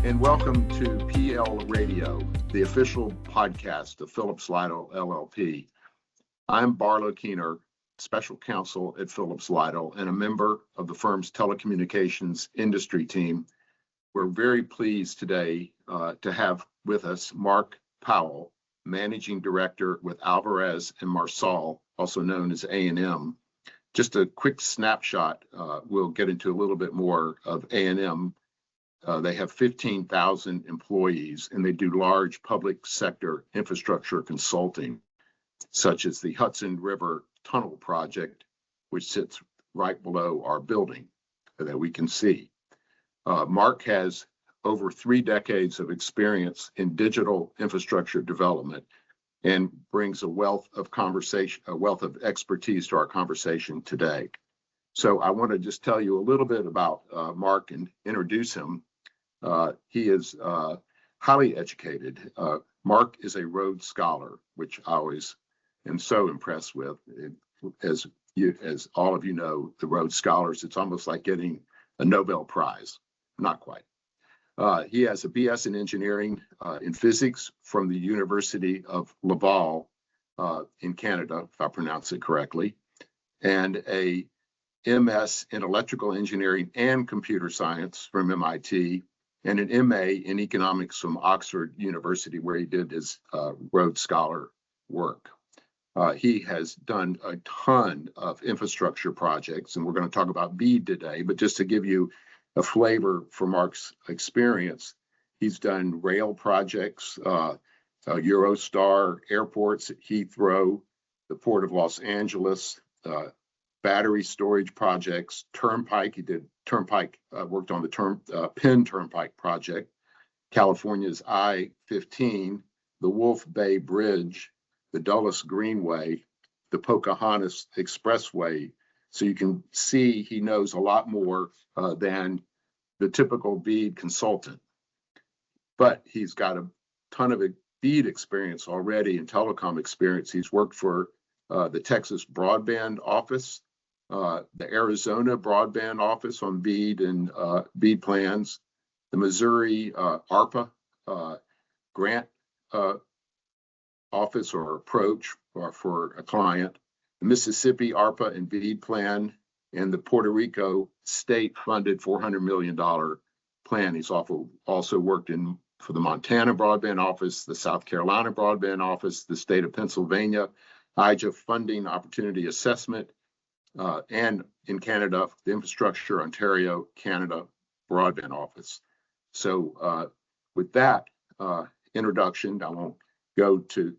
and welcome to PL Radio, the official podcast of Phillips Lytle LLP. I'm Barlow Keener, special counsel at Phillips Lytle and a member of the firm's telecommunications industry team. We're very pleased today to have with us Marc Powell, managing director with Alvarez and Marsal, also known as A&M. Just a quick snapshot, we'll get into a little bit more of A&M. They have 15,000 employees and they do large public sector infrastructure consulting, such as the Hudson River Tunnel Project, which sits right below our building that we can see. Marc has over 3 decades of experience in digital infrastructure development and brings a wealth of expertise to our conversation today. So I want to just tell you a little bit about Marc and introduce him. He is highly educated. Marc is a Rhodes Scholar, which I always am so impressed with. As all of you know, the Rhodes Scholars, it's almost like getting a Nobel Prize. Not quite. He has a BS in engineering in physics from the University of Laval in Canada, if I pronounce it correctly, and a MS in electrical engineering and computer science from MIT, and an MA in economics from Oxford University, where he did his Rhodes Scholar work. He has done a ton of infrastructure projects, and we're going to talk about BEAD today, but just to give you a flavor for Marc's experience, he's done rail projects, Eurostar airports at Heathrow, the Port of Los Angeles, battery storage projects, Turnpike. He did Turnpike, worked on the Penn Turnpike project, California's I-15, the Wolf Bay Bridge, the Dulles Greenway, the Pocahontas Expressway. So you can see he knows a lot more than the typical BEAD consultant. But he's got a ton of BEAD experience already and telecom experience. He's worked for the Texas Broadband Office, the Arizona Broadband Office on BEAD and BEAD plans, the Missouri ARPA grant office or approach for a client, the Mississippi ARPA and BEAD plan, and the Puerto Rico state-funded $400 million plan. He's also worked for the Montana Broadband Office, the South Carolina Broadband Office, the state of Pennsylvania, IJA Funding Opportunity Assessment, and in Canada, the Infrastructure Ontario Canada Broadband Office. So with that introduction, I won't go to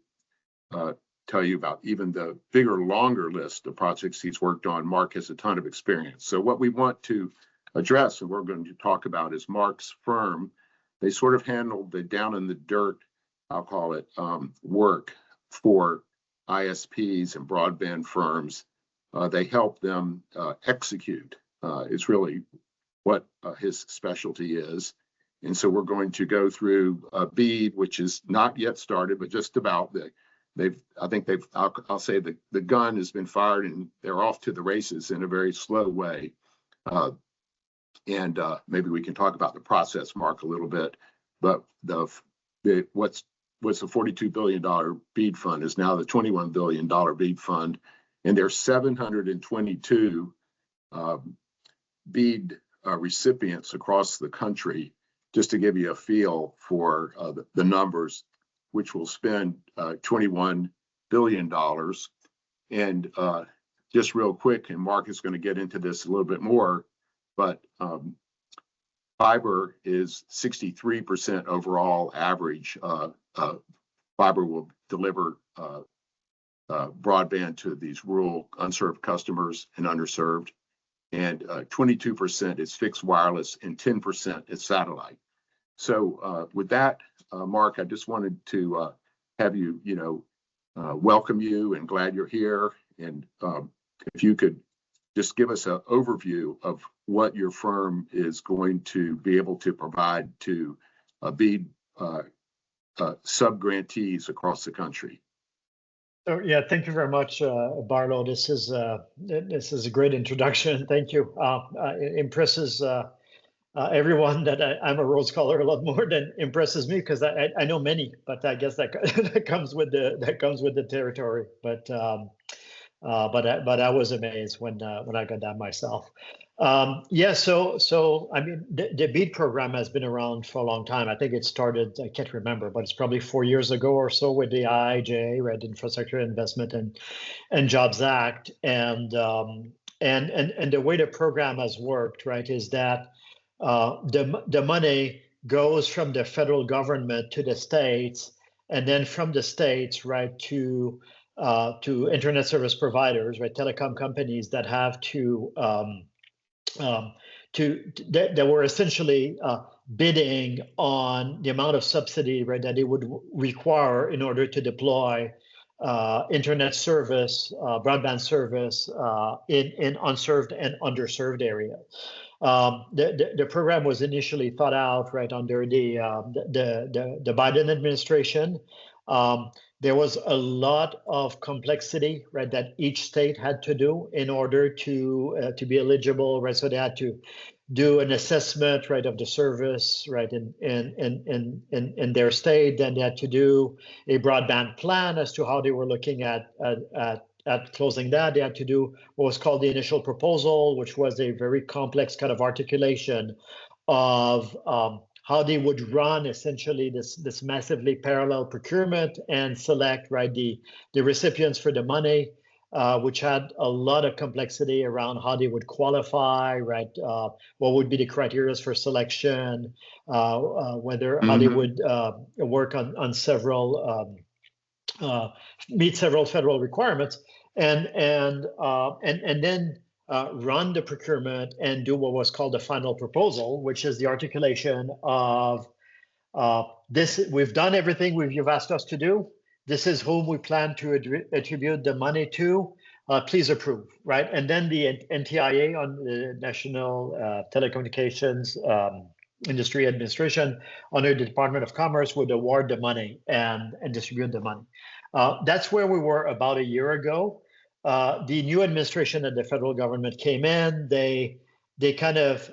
tell you about even the bigger, longer list of projects he's worked on. Marc has a ton of experience. So what we want to address, and we're going to talk about, is Marc's firm. They sort of handled the down in the dirt, I'll call it, work for ISPs and broadband firms. They help them execute. It's really what his specialty is. And so we're going to go through BEAD, which is not yet started, but just about. I'll say the gun has been fired and they're off to the races in a very slow way. And maybe we can talk about the process, Marc, a little bit. But what's the $42 billion BEAD fund is now the $21 billion BEAD fund. And there's 722 BEAD recipients across the country, just to give you a feel for the numbers, which will spend $21 billion. And just real quick, and Marc is going to get into this a little bit more, but fiber is 63% overall average. Fiber will deliver broadband to these rural, unserved customers and underserved. And 22% is fixed wireless and 10% is satellite. So with that, Marc, I just wanted to have you, welcome you and glad you're here. And if you could just give us an overview of what your firm is going to be able to provide to BEAD sub-grantees across the country. So yeah, thank you very much, Barlow. This is a great introduction. Thank you. Impresses everyone that I'm a Rhodes Scholar a lot more than impresses me because I know many, but I guess that that comes with the territory. But I was amazed when I got that myself. Yeah, so I mean, the BEAD program has been around for a long time. I think it started, I can't remember, but it's probably 4 years ago or so with the IIJA, right, Infrastructure Investment and Jobs Act, and the way the program has worked, right, is that the money goes from the federal government to the states, and then from the states, right, to internet service providers, right, telecom companies that have that were essentially bidding on the amount of subsidy, right, that it would require in order to deploy internet service, broadband service in unserved and underserved areas. The program was initially thought out right under the Biden administration. There was a lot of complexity, right, that each state had to do in order to be eligible, right? So they had to do an assessment, right, of the service, right, in their state. Then they had to do a broadband plan as to how they were looking at closing that. They had to do what was called the initial proposal, which was a very complex kind of articulation of how they would run essentially this massively parallel procurement and select, right, the recipients for the money, which had a lot of complexity around how they would qualify, right, what would be the criteria for selection, whether how they would work on several meet several federal requirements, and then run the procurement and do what was called the final proposal, which is the articulation of this. We've done everything you've asked us to do. This is whom we plan to attribute the money to. Please approve, right? And then the NTIA, on the National Telecommunications Industry Administration, under the Department of Commerce, would award the money and distribute the money. That's where we were about a year ago. The new administration and the federal government came in. They kind of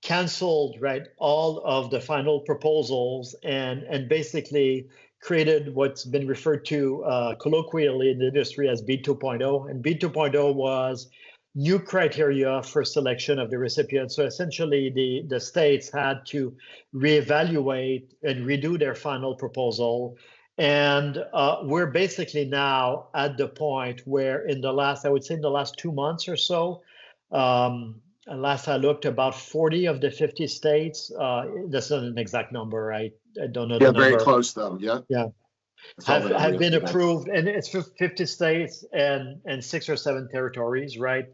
canceled, right, all of the final proposals and basically created what's been referred to colloquially in the industry as BEAD 2.0. And BEAD 2.0 was new criteria for selection of the recipients. So essentially, the states had to reevaluate and redo their final proposal. And we're basically now at the point where I would say in the last 2 months or so, last I looked, about 40 of the 50 states, that's not an exact number, I don't know the number. Yeah, very close though, yeah. Yeah. Have been approved, and it's 50 states and 6 or 7 territories, right?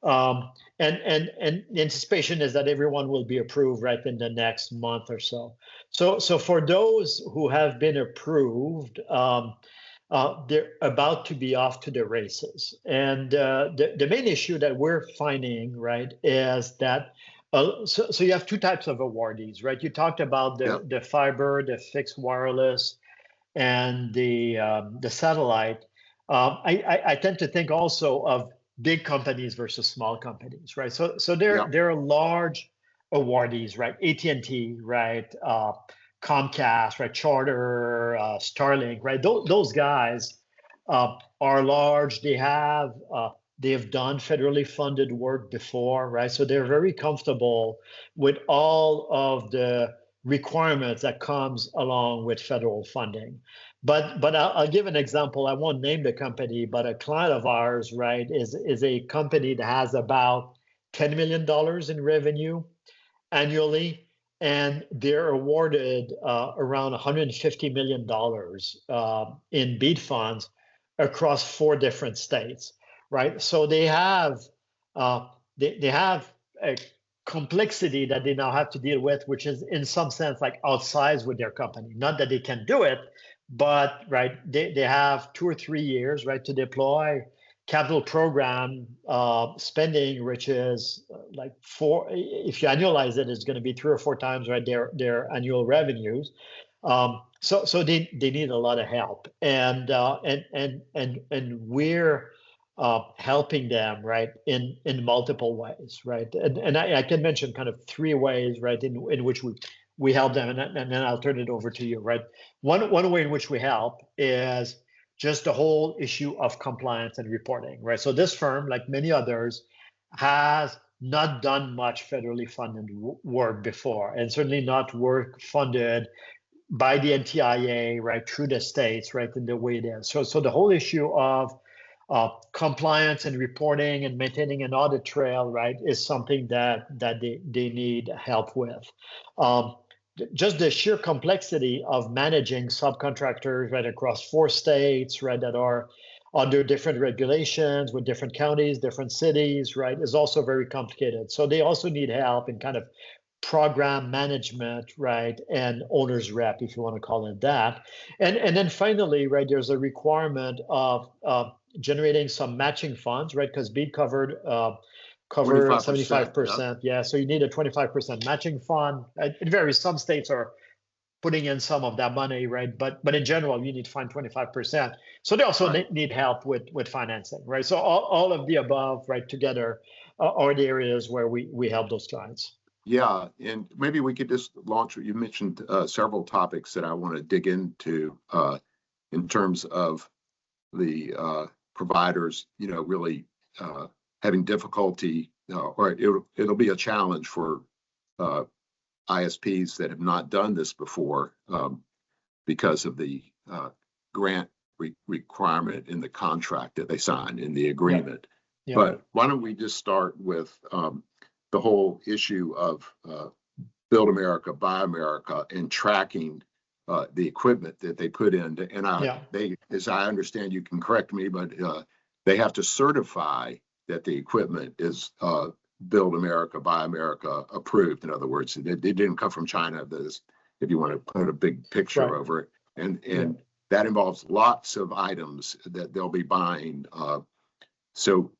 And the anticipation is that everyone will be approved right in the next month or so. So for those who have been approved, they're about to be off to the races. And the main issue that we're finding, right, is that so you have 2 types of awardees, right? You talked about the fiber, the fixed wireless, and the satellite. I tend to think also of big companies versus small companies, right? So there are large awardees, right? AT&T, right? Comcast, right? Charter, Starlink, right? Those guys are large. They have done federally funded work before, right? So they're very comfortable with all of the requirements that comes along with federal funding. But I'll give an example. I won't name the company, but a client of ours, right, is a company that has about $10 million in revenue annually, and they're awarded around $150 million in BEAD funds across 4 different states, right? So they have a complexity that they now have to deal with, which is in some sense like outsized with their company. Not that they can do it, but right, they have 2 or 3 years, right, to deploy capital program spending, which is like if you annualize it, it's going to be 3 or 4 times, right, their annual revenues. So they need a lot of help, and we're helping them, right, in multiple ways, right? And I can mention kind of three ways, right, in which we help them, and then I'll turn it over to you, right? One way in which we help is just the whole issue of compliance and reporting, right? So this firm, like many others, has not done much federally funded work before, and certainly not work funded by the NTIA, right, through the states, right, in the way it is. So the whole issue of compliance and reporting and maintaining an audit trail, right, is something that they need help with. Just the sheer complexity of managing subcontractors, right, across 4 states, right, that are under different regulations with different counties, different cities, right, is also very complicated. So they also need help in kind of program management, right, and owner's rep, if you want to call it that. And then finally, right, there's a requirement of generating some matching funds, right, because BEAD cover 75%. Yeah, so you need a 25% matching fund. It varies. Some states are putting in some of that money, right? But in general, you need to find 25%. So they also need help with financing, right? So all of the above, right, together are the areas where we help those clients. Yeah, and maybe we could just launch. You mentioned several topics that I want to dig into in terms of the providers, really having difficulty, or it'll be a challenge for ISPs that have not done this before because of the grant requirement in the contract that they sign in the agreement. Yeah. But why don't we just start with the whole issue of Build America, Buy America, and tracking the equipment that they put in. And they, as I understand, you can correct me, but they have to certify that the equipment is Build America, Buy America approved. In other words, it didn't come from China. If you want to put a big picture over it, and that involves lots of items that they'll be buying. So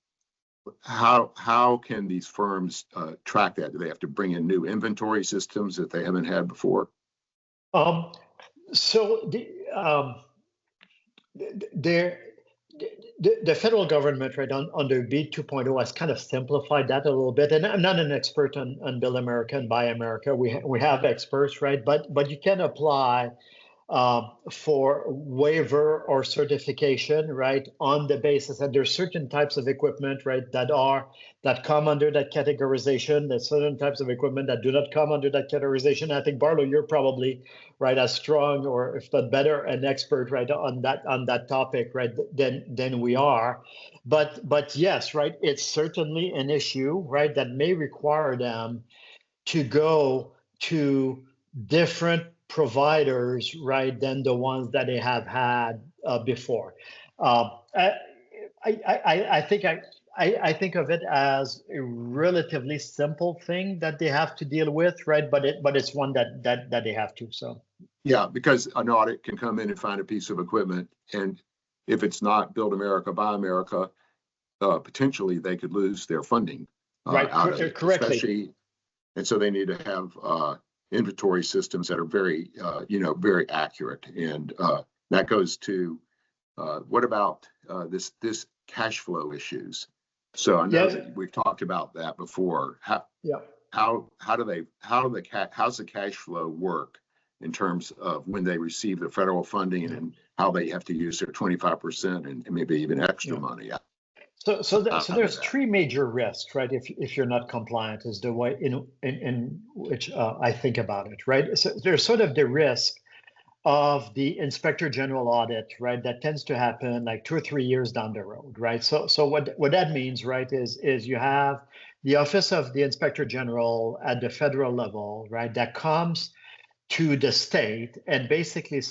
how can these firms track that? Do they have to bring in new inventory systems that they haven't had before? So the federal government, right, under BEAD 2.0 has kind of simplified that a little bit. And I'm not an expert on Build America and Buy America. We have experts, right? But you can apply for waiver or certification, right, on the basis that there's certain types of equipment, right, that come under that categorization. There's certain types of equipment that do not come under that categorization. I think, Barlow, you're probably, right, as strong, or if not better, an expert, right, on that topic, right, than we are. But yes, right, it's certainly an issue, right, that may require them to go to different providers, right, than the ones that they have had before. I think of it as a relatively simple thing that they have to deal with, right? But it's one that they have to. So yeah, because an audit can come in and find a piece of equipment, and if it's not Build America, Buy America, potentially they could lose their funding. Right, correctly. Especially, and so they need to have inventory systems that are very, very accurate. And that goes to what about this cash flow issues? So I know that we've talked about that before. How's the cash flow work in terms of when they receive the federal funding and how they have to use their 25% and maybe even extra money? So there's 3 major risks, right? If you're not compliant, is the way in which I think about it, right? So there's sort of the risk of the Inspector General audit, right? That tends to happen like 2 or 3 years down the road, right? So what that means, right, is you have the Office of the Inspector General at the federal level, right, that comes to the state and basically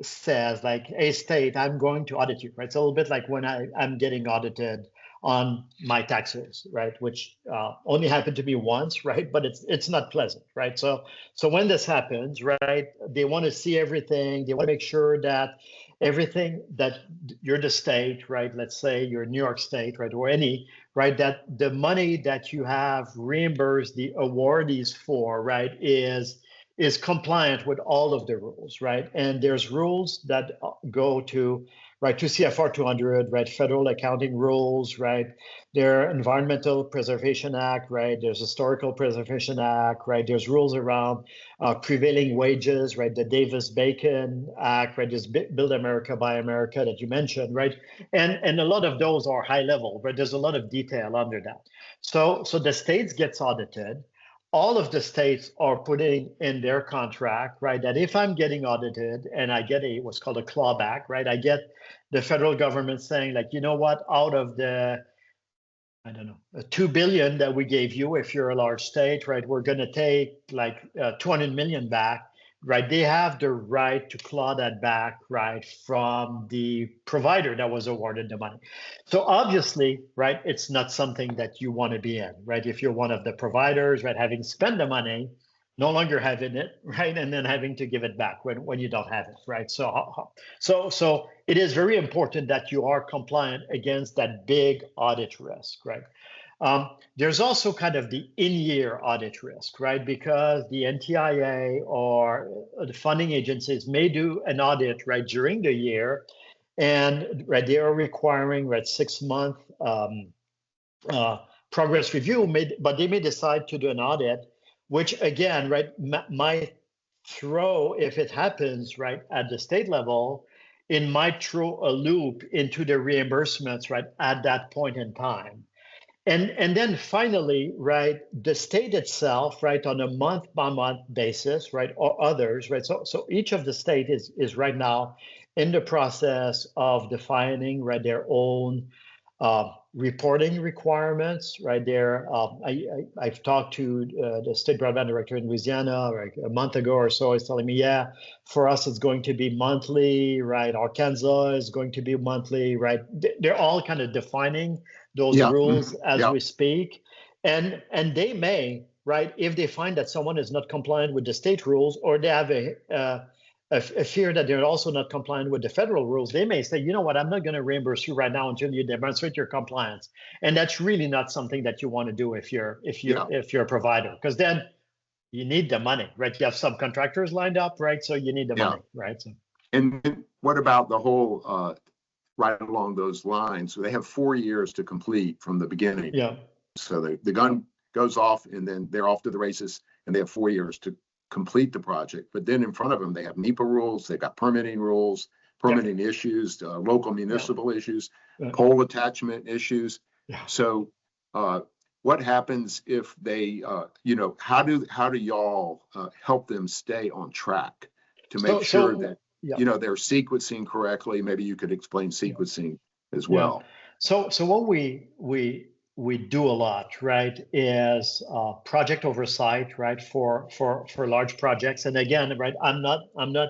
says like, hey, state, I'm going to audit you, right? It's a little bit like when I'm getting audited on my taxes, right? Which only happened to me once, right? But it's not pleasant, right? So when this happens, right, they want to see everything. They want to make sure that everything that you're the state, right? Let's say you're New York State, right, or any, right, that the money that you have reimbursed the awardees for, right, is compliant with all of the rules, right? And there's rules that go to right, to CFR 200, right, federal accounting rules, right, there Environmental Preservation Act, right, there's Historical Preservation Act, right, there's rules around prevailing wages, right, the Davis-Bacon Act, right, there's Build America, Buy America that you mentioned, right, and a lot of those are high level, but there's a lot of detail under that. So the states gets audited. All of the states are putting in their contract, right, that if I'm getting audited and I get what's called a clawback, right, I get the federal government saying, like, you know what, out of the, I don't know, 2 billion that we gave you, if you're a large state, right, we're going to take like 200 million back, right? They have the right to claw that back, right, from the provider that was awarded the money. So obviously, right, it's not something that you want to be in, right? If you're one of the providers, right, having spent the money, no longer having it, right, and then having to give it back when you don't have it, right? So it is very important that you are compliant against that big audit risk, right? There's also kind of the in-year audit risk, right? Because the NTIA or the funding agencies may do an audit, right, during the year, and right, they are requiring, right, 6-month progress review, but they may decide to do an audit, which again, right, might throw, if it happens, right, at the state level, it might throw a loop into the reimbursements, right, at that point in time. And then finally, right, the state itself, right, on a month-by-month basis, right, or others, right, so each of the state is right now in the process of defining, right, their own reporting requirements, right there. I've talked to the state broadband director in Louisiana like a month ago or so. He's telling me, yeah, for us, it's going to be monthly, right? Arkansas is going to be monthly, right? They're all kind of defining those rules as we speak. And they may, right, if they find that someone is not compliant with the state rules, or they have a fear that they're also not compliant with the federal rules, they may say, you know what, I'm not going to reimburse you right now until you demonstrate your compliance. And that's really not something that you want to do if you're a provider, because then you need the money, right? You have subcontractors lined up, right? So you need the money, right? So. And what about the whole right along those lines? So they have 4 years to complete from the beginning. Yeah. So the gun goes off, and then they're off to the races, and they have 4 years to complete the project. But then in front of them, they have NEPA rules, they've got permitting rules, permitting issues, local municipal issues, pole attachment issues. So what happens if they, how do y'all help them stay on track to make sure that, they're sequencing correctly? Maybe you could explain sequencing as well. So what we do a lot, right, is project oversight, right, for large projects. And again, right, I'm not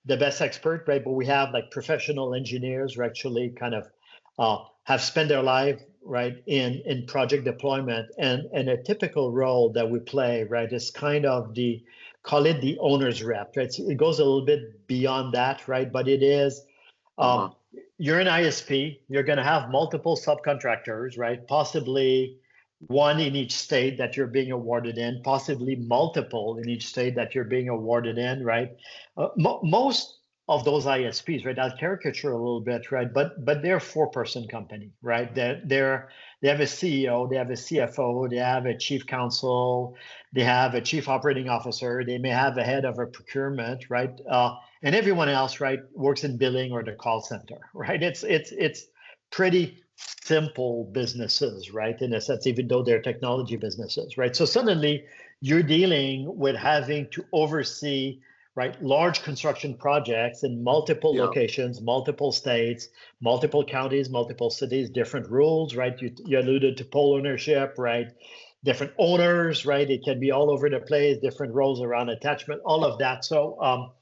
the best expert, right, but we have like professional engineers who actually kind of have spent their life, right, in project deployment. And a typical role that we play, right, is kind of call it the owner's rep, right? So it goes a little bit beyond that, right, but it is you're an ISP, you're going to have multiple subcontractors, right? Possibly one in each state that you're being awarded in, possibly multiple in each state that you're being awarded in, right? Most of those ISPs, right? I'll caricature a little bit, right? But they're a 4-person company, right? They have a CEO, they have a CFO, they have a chief counsel, they have a chief operating officer, they may have a head of a procurement, right? And everyone else, right, works in billing or the call center, right? It's pretty simple businesses, right? In a sense, even though they're technology businesses, right? So suddenly you're dealing with having to oversee, right, large construction projects in multiple locations, multiple states, multiple counties, multiple cities, different rules, right? You alluded to pole ownership, right? Different owners, right? It can be all over the place, different roles around attachment, all of that. So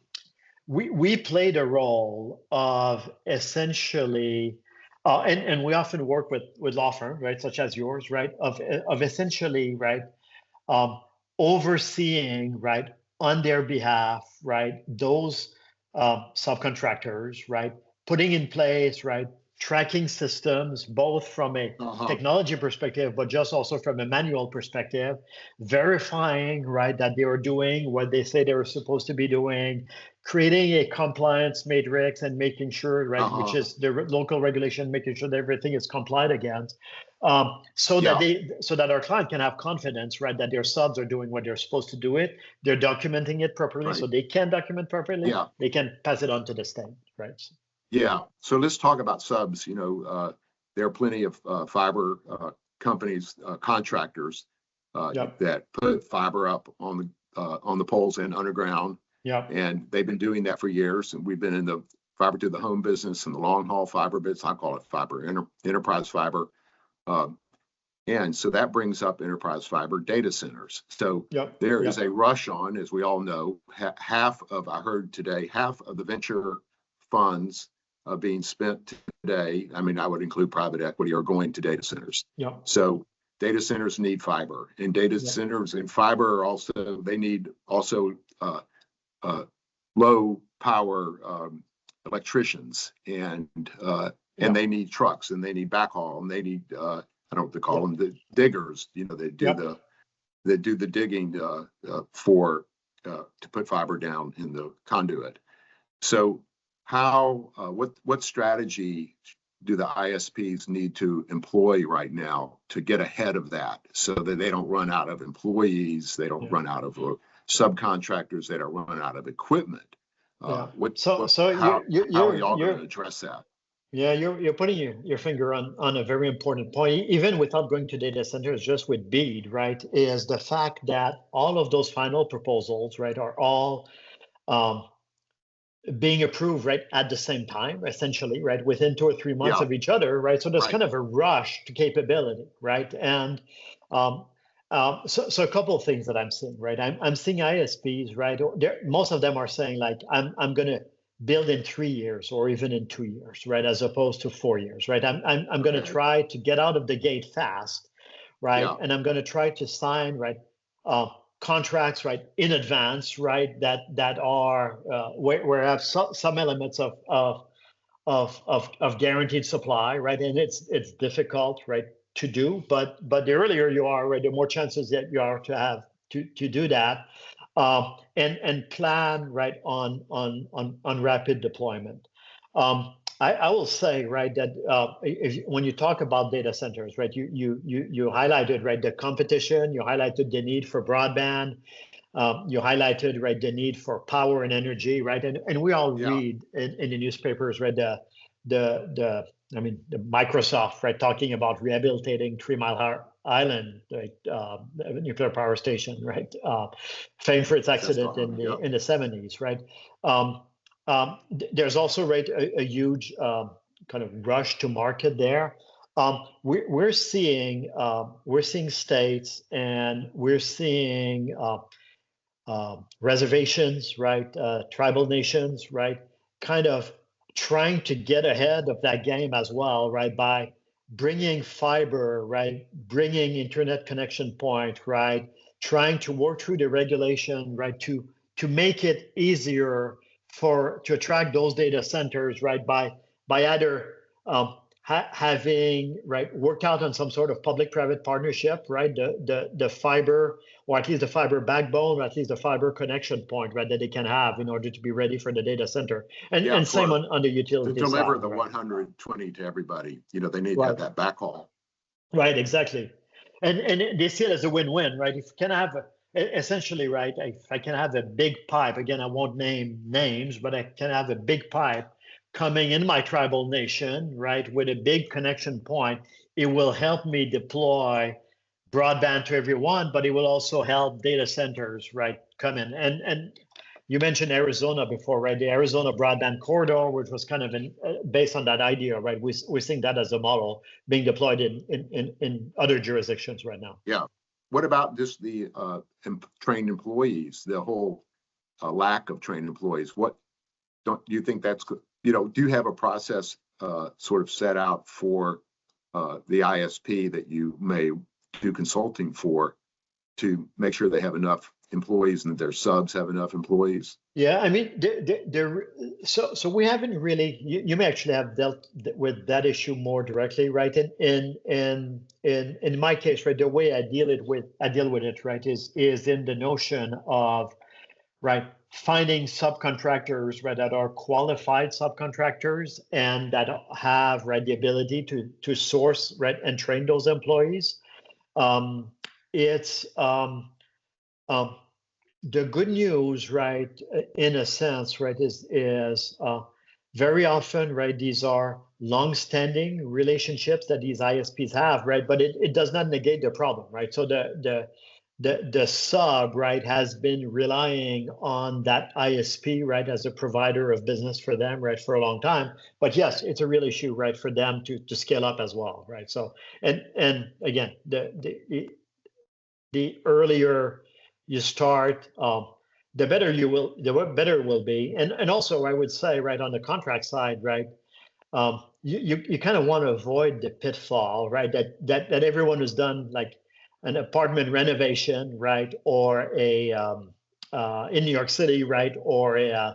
we played a role of essentially, and we often work with law firms, right, such as yours, right, of essentially, right, overseeing, right, on their behalf, right, those subcontractors, right, putting in place, right, tracking systems, both from a technology perspective, but just also from a manual perspective, verifying, right, that they are doing what they say they were supposed to be doing, creating a compliance matrix and making sure, right, which is the local regulation, making sure that everything is complied against, so that our client can have confidence, right, that their subs are doing what they're supposed to do it. They're documenting it properly, so they can document properly. They can pass it on to the state, right? Yeah. So let's talk about subs. You know, there are plenty of fiber companies, contractors that put fiber up on the poles and underground. And they've been doing that for years. And we've been in the fiber to the home business and the long haul fiber bits. I call it fiber, enterprise fiber. And so that brings up enterprise fiber data centers. So there is a rush on, as we all know, I heard today, half of the venture funds being spent today, I mean, I would include private equity, are going to data centers. So data centers need fiber, and data centers and fiber are also, they need also low power electricians, and they need trucks, and they need backhaul, and they need I don't know what to call them, the diggers. You know, they do the digging for to put fiber down in the conduit. So what strategy do the ISPs need to employ right now to get ahead of that, so that they don't run out of employees, they don't run out of subcontractors, they don't run out of equipment? How are y'all going to address that? Yeah, you're putting your finger on a very important point, even without going to data centers, just with BEAD, right, is the fact that all of those final proposals, right, are all being approved, right, at the same time, essentially, right, within 2 or 3 months of each other, right? So there's kind of a rush to capability, right? And so a couple of things that I'm seeing, right? I'm seeing ISPs, right? Most of them are saying, like, I'm going to build in 3 years or even in 2 years, right, as opposed to 4 years, right? I'm going to try to get out of the gate fast, right? And I'm going to try to sign, right, contracts, right, in advance, right, that are where I have some elements of guaranteed supply, right, and it's difficult, right, to do, but the earlier you are, right, the more chances that you are to have to do that, and plan, right, on rapid deployment. I will say, right, that when you talk about data centers, right, you highlighted, right, the competition, you highlighted the need for broadband, you highlighted, right, the need for power and energy, right, and we all read in the newspapers, right, the Microsoft, right, talking about rehabilitating 3 Mile Island, right, nuclear power station, right, famed for its accident in the 70s, right. There's also, right, a huge kind of rush to market there. We're seeing states, and we're seeing reservations, right, tribal nations, right, kind of trying to get ahead of that game as well, right, by bringing fiber, right, bringing internet connection point, right, trying to work through the regulation, right, to make it easier to attract those data centers, right, by either having, right, worked out on some sort of public-private partnership, right, the fiber, or at least the fiber backbone, or at least the fiber connection point, right, that they can have in order to be ready for the data center, and same on the utility to deliver side, the right? 120 to everybody. You know, they need to have that backhaul. Right, exactly, and they see it as a win-win, right? If you can have essentially, right, if I can have a big pipe, again, I won't name names, but I can have a big pipe coming in my tribal nation, right, with a big connection point, it will help me deploy broadband to everyone, but it will also help data centers, right, come in. And you mentioned Arizona before, right? The Arizona broadband corridor, which was kind of based on that idea, right? We're seeing that as a model being deployed in other jurisdictions right now. Yeah. What about just the trained employees, the whole lack of trained employees? What do you think that's, you know, do you have a process sort of set out for the ISP that you may do consulting for, to make sure they have enough employees and that their subs have enough employees? Yeah, I mean, so we haven't really. You may actually have dealt with that issue more directly, right? In my case, right, the way I deal with it, right, is in the notion of, right, finding subcontractors, right, that are qualified subcontractors and that have, right, the ability to source, right, and train those employees. It's the good news, right, in a sense, right, is very often, right, these are long-standing relationships that these ISPs have, right, but it does not negate the problem, right? So the sub, right, has been relying on that ISP, right, as a provider of business for them, right, for a long time. But yes, it's a real issue, right, for them to scale up as well, right? So and again, the earlier you start, the better it will be. And also, I would say, right, on the contract side, right, you kind of want to avoid the pitfall, right, that everyone who's done like an apartment renovation, right, or in New York City, right, or a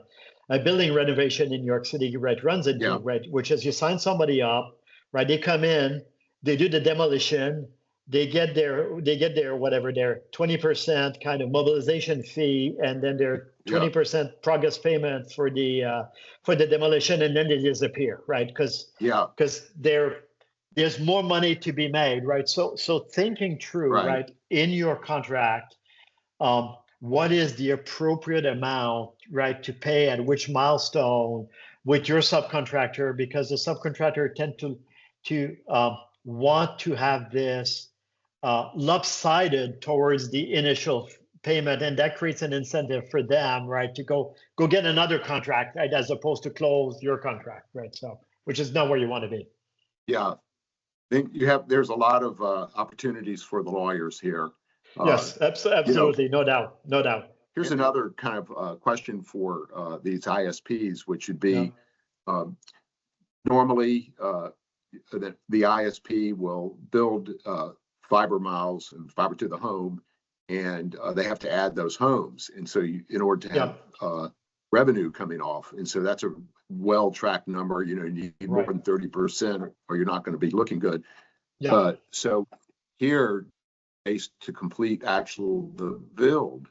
building renovation in New York City, right, runs into, Yeah. right, which is you sign somebody up, right, they come in, they do the demolition, they get their whatever, their 20% kind of mobilization fee, and then their 20% progress payment for the demolition, and then they disappear, right? Because there's more money to be made, right? So thinking through, right, in your contract, what is the appropriate amount, right, to pay at which milestone with your subcontractor, because the subcontractor tend to want to have this lopsided towards the initial payment, and that creates an incentive for them, right, to go get another contract, right, as opposed to close your contract, right? So, which is not where you want to be. Yeah, then there's a lot of opportunities for the lawyers here. Yes, absolutely, no doubt. Here's another kind of question for these ISPs, which would be normally that the ISP will build fiber miles and fiber to the home, and they have to add those homes. And so in order to have revenue coming off, and so that's a well-tracked number, you need more than 30% or you're not going to be looking good. So here, to complete the build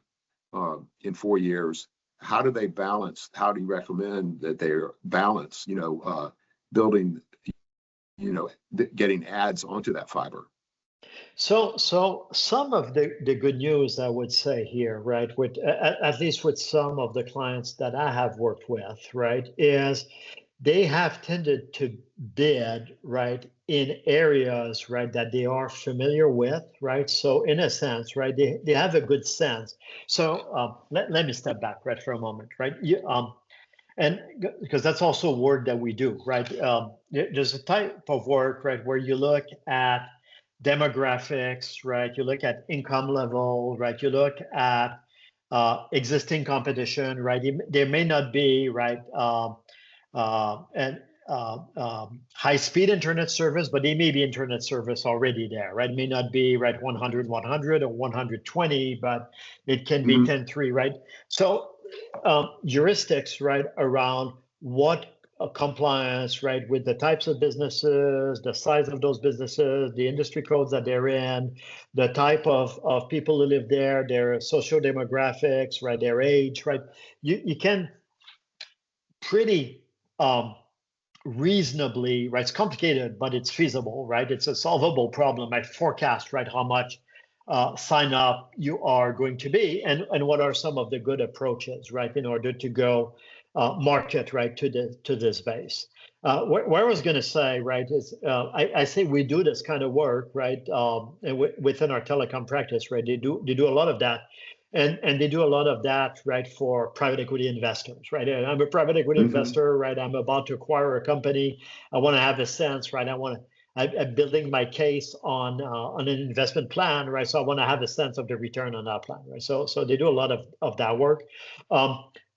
in 4 years, how do they balance? How do you recommend that they balance, building, getting ads onto that fiber? So some of the good news, I would say here, right, with at least with some of the clients that I have worked with, right, is they have tended to bid, right, in areas, right, that they are familiar with, right? So in a sense, right, they have a good sense. So let me step back, right, for a moment, right? And because that's also work that we do, right? There's a type of work, right, where you look at demographics, right? You look at income level, right? You look at existing competition, right? There may not be, right, high-speed internet service, but there may be internet service already there, right? It may not be, right, 100 or 120, but it can be 10.3, right? So heuristics, right, around what compliance, right, with the types of businesses, the size of those businesses, the industry codes that they're in, the type of people who live there, their social demographics, right, their age, right? You can pretty reasonably, right, it's complicated, but it's feasible, right? It's a solvable problem. I forecast, right, how much sign up you are going to be, and what are some of the good approaches, right, in order to go market, right, to this base. Where I was going to say, right, is I say we do this kind of work, right, within our telecom practice, right? They do a lot of that, and they do a lot of that, right, for private equity investors, right? And I'm a private equity investor, right? I'm about to acquire a company. I want to have a sense, right? I'm building my case on an investment plan, right? So I want to have a sense of the return on that plan, right? So they do a lot of that work.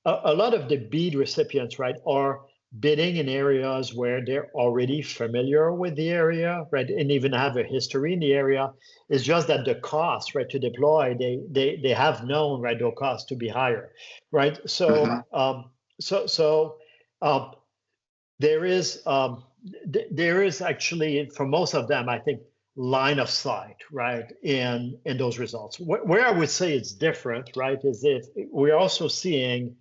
A lot of the BEAD recipients, right, are bidding in areas where they're already familiar with the area, right, and even have a history in the area. It's just that the cost, right, to deploy, they have known, right, those costs to be higher, right? So there is there is actually, for most of them, I think, line of sight, right, in those results. Where I would say it's different, right, is if we're also seeing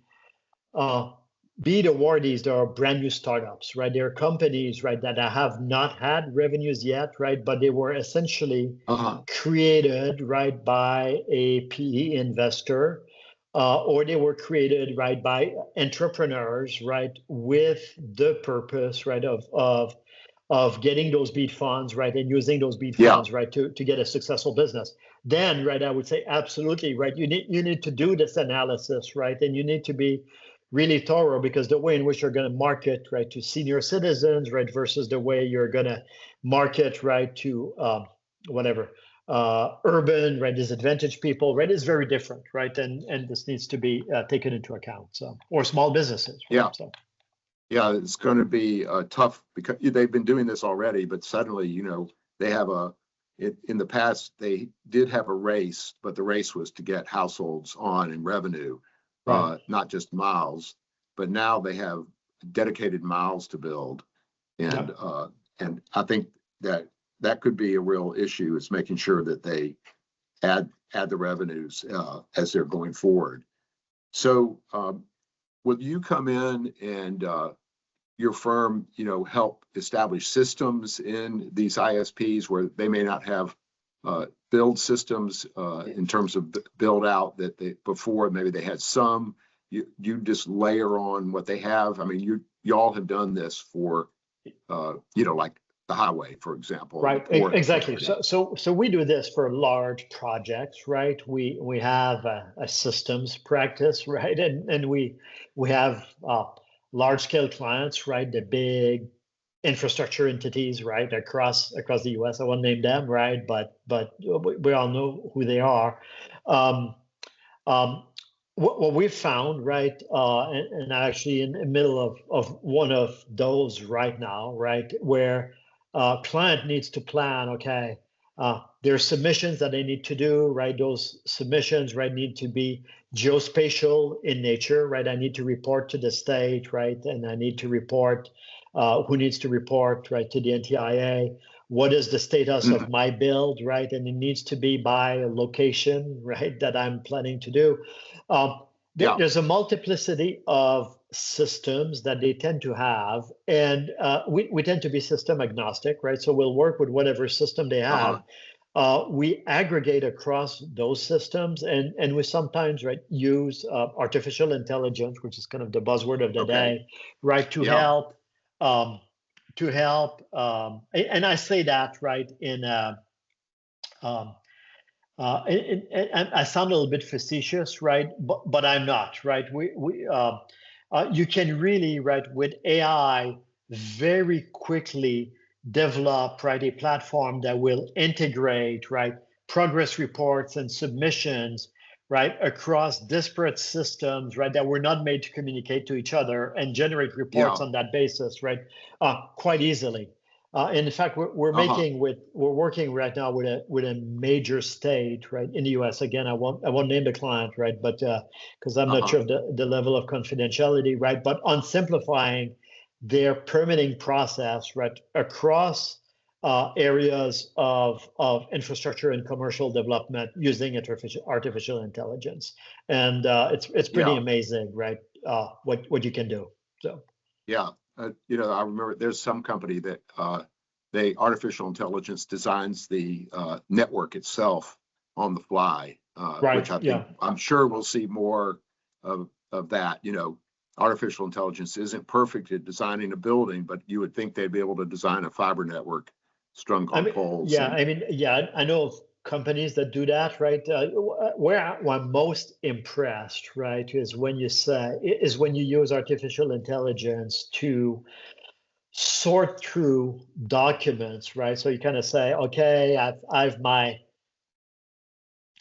BEAD awardees that are brand new startups, right? They're companies, right, that have not had revenues yet, right, but they were essentially created, right, by a PE investor, or they were created, right, by entrepreneurs, right, with the purpose, right, of getting those BEAD funds, right, and using those BEAD funds, right, to get a successful business. Then, right, I would say absolutely, right, you need to do this analysis, right, and you need to be really thorough, because the way in which you're going to market, right, to senior citizens, right, versus the way you're going to market, right, to urban, right, disadvantaged people, right, is very different, right, and this needs to be taken into account. So, or small businesses, right? So. Yeah, it's going to be tough because they've been doing this already, but suddenly, they have in the past, they did have a race, but the race was to get households on and revenue, right. Not just miles, but now they have dedicated miles to build. And and I think that could be a real issue, is making sure that they add the revenues as they're going forward. So will you come in and your firm, help establish systems in these ISPs where they may not have build systems in terms of build out that before maybe they had some, you just layer on what they have? I mean, you all have done this for, like the highway, for example. Right, exactly. So we do this for large projects, right? We have a systems practice, right? And we have large scale clients, right? The big infrastructure entities, right? Across the US. I won't name them, right? But we all know who they are. What we've found, right? And actually in the middle of one of those right now, right? Where client needs to plan, okay, there are submissions that they need to do, right? Those submissions, right, need to be geospatial in nature, right? I need to report to the state, right? And I need to report, who needs to report, right, to the NTIA. What is the status of my build, right? And it needs to be by a location, right, that I'm planning to do. There's a multiplicity of systems that they tend to have, and we tend to be system agnostic, right? So we'll work with whatever system they have. We aggregate across those systems, and we sometimes, right, use artificial intelligence, which is kind of the buzzword of the day, right, to help. And I say that, right, and I sound a little bit facetious, right? But I'm not, right? You can really, right, with AI, very quickly develop, right, a platform that will integrate, right, progress reports and submissions, right, across disparate systems, right, that were not made to communicate to each other, and generate reports on that basis, right, quite easily. And in fact, we're working right now with a major state, right, in the U.S. Again, I won't name the client, right, but because I'm not sure of the level of confidentiality, right, but on simplifying their permitting process, right, across areas of infrastructure and commercial development using artificial intelligence, and it's pretty amazing, right, what you can do. So I remember there's some company that artificial intelligence designs the network itself on the fly, which I think I'm sure we'll see more of that. Artificial intelligence isn't perfect at designing a building, but you would think they'd be able to design a fiber network strung on poles. I know of companies that do that, right? Where I'm most impressed, right, is when you use artificial intelligence to sort through documents, right? So you kind of say, okay, I've my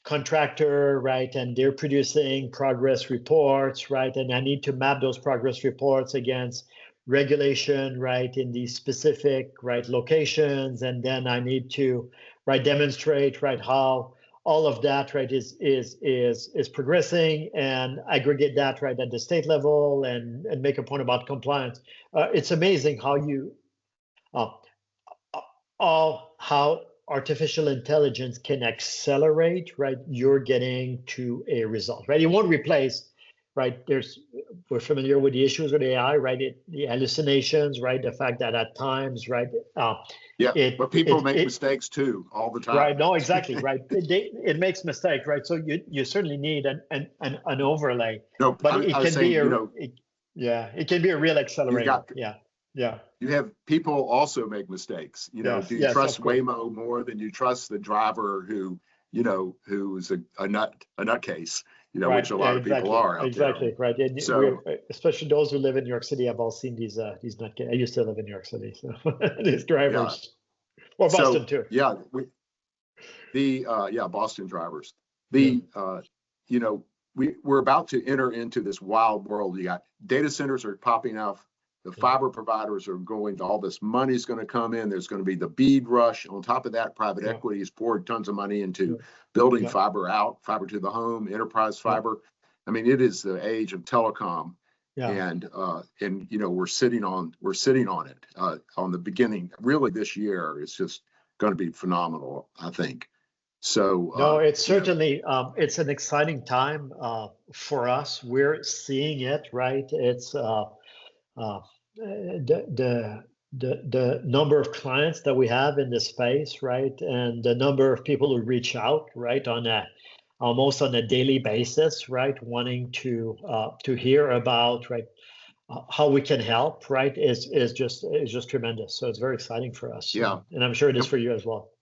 contractor, right, and they're producing progress reports, right, and I need to map those progress reports against regulation, right, in these specific, right, locations, and then I need to, right, demonstrate, right, how all of that, right, is progressing, and aggregate that, right, at the state level, and make a point about compliance. It's amazing how you uh, how artificial intelligence can accelerate, right, you're getting to a result, right? It won't replace, right? We're familiar with the issues with AI, right? The hallucinations, right? The fact that at times, right? Yeah, but people make mistakes too all the time. Right. No, exactly. Right. It makes mistakes, right? So you certainly need an overlay. No, but it I was can saying, be it can be a real accelerator. Yeah. You have people also make mistakes. Yes, do you yes, trust of course. Waymo more than you trust the driver who's a nutcase, Right. which a lot of people are out exactly. there. Right. And So especially those who live in New York City have all seen these nutcase. I used to live in New York City, so these drivers, or Boston too. Yeah, Boston drivers. We're about to enter into this wild world. You got data centers are popping up. The fiber providers are going, all this money is going to come in. There's going to be the BEAD rush. On top of that, private equity has poured tons of money into building fiber to the home, enterprise fiber. I mean, it is the age of telecom. And we're sitting on it on the beginning. Really, this year is just going to be phenomenal, I think. So no, it's certainly it's an exciting time for us. We're seeing it, right? It's the number of clients that we have in this space, right, and the number of people who reach out, right, almost on a daily basis, right, wanting to hear about, right, how we can help, right, is just tremendous. So it's very exciting for us. Yeah, and I'm sure it is for you as well.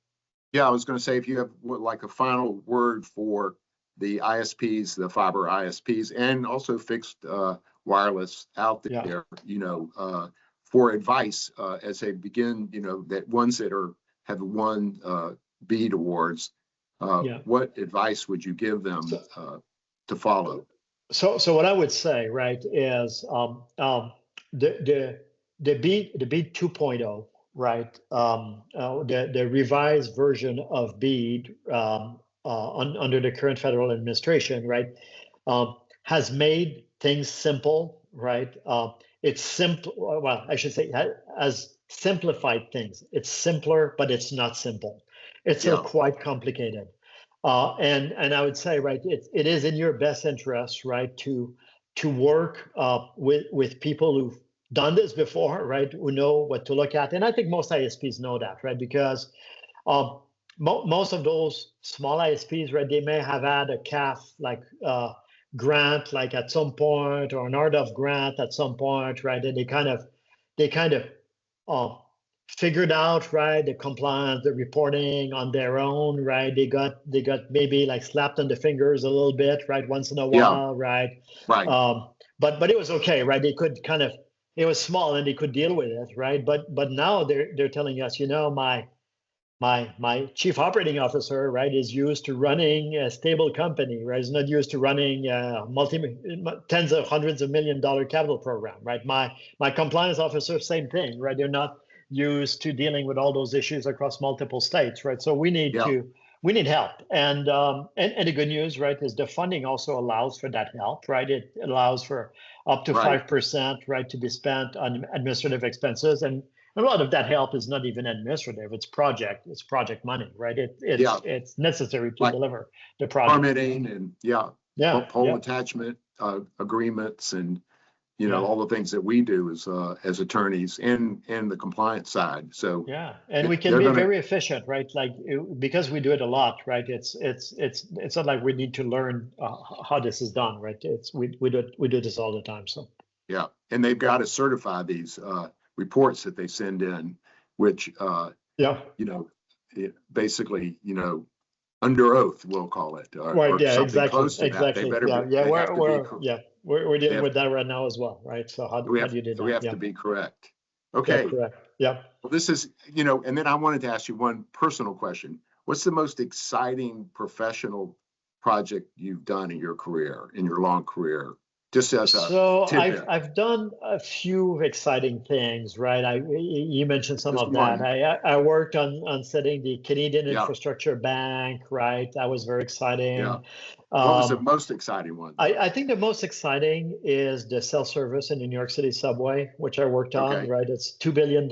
Yeah, I was going to say, if you have like a final word for the ISPs, the fiber ISPs, and also fixed wireless out there, for advice as they begin, that ones that have won BEAD awards, what advice would you give them to follow? So what I would say, right, is the BEAD 2.0, right, the revised version of BEAD under the current federal administration, right, has made things simple, right? It's simple. Well, I should say has simplified things. It's simpler, but it's not simple. It's still quite complicated. And I would say, right, it is in your best interest, right, to work with people who've done this before, right, who know what to look at. And I think most ISPs know that, right, because most of those small ISPs, right, they may have had a CAF grant like at some point, or an RDOF grant at some point, right, and they kind of figured out, right, the compliance, the reporting on their own, right. They got maybe like slapped on the fingers a little bit, right, once in a while, right. But it was okay, right. They could it was small and they could deal with it, right. But now they're telling us, my chief operating officer, right, is used to running a stable company, right. Is not used to running tens of hundreds of $1 million capital program, right. My compliance officer, same thing, right. They're not used to dealing with all those issues across multiple states, right. So we need help, and the good news, right, is the funding also allows for that help, right. It allows for up to 5%, right, to be spent on administrative expenses, and a lot of that help is not even administrative; it's project money, right. It's necessary to deliver the project. Permitting and pole attachment agreements and all the things that we do as attorneys and the compliance side. So and we can be very efficient, right? Like because we do it a lot, right? It's not like we need to learn how this is done, right? We do this all the time. So and they've got to certify these reports that they send in, which basically under oath, we'll call it, or something close to that. They better we're dealing with that right now as well, right? So how do you do that? We have to be correct. Okay. Correct. Yeah. Well, this is, and then I wanted to ask you one personal question. What's the most exciting professional project you've done in your career, in your long career Just as a So tidbit. I've done a few exciting things, right? You mentioned some Just of that. one. I worked on setting the Canadian Yeah. Infrastructure Bank, right? That was very exciting. Yeah. What was the most exciting one? I think the most exciting is the self-service in the New York City subway, which I worked on, Okay. right? It's $2 billion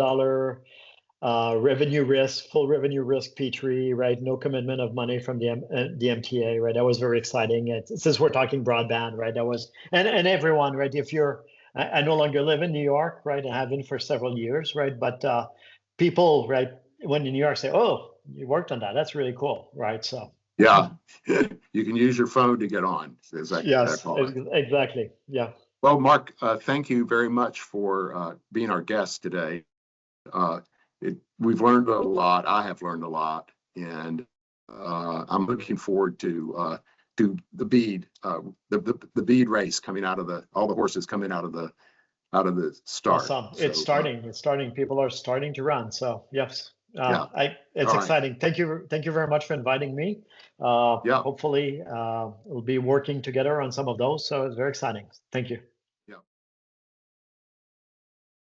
revenue risk, full revenue risk P3, right? No commitment of money from the MTA, right? That was very exciting. Since we're talking broadband, right? That was, and everyone, right? If you're, I no longer live in New York, right? I have been for several years, right? But people, right, when in New York say, oh, you worked on that. That's really cool, right? So. Yeah. You can use your phone to get on. Is that Yes, call it? exactly. Yeah. Well, Mark, thank you very much for being our guest today. We've learned a lot. I have learned a lot, and I'm looking forward to the BEAD, the BEAD race coming out of all the horses coming out of the start. Awesome. So, It's starting. It's starting. People are starting to run. So yes, yeah. it's All right. exciting. Thank you. Thank you very much for inviting me. Yeah. Hopefully, we'll be working together on some of those. So it's very exciting. Thank you.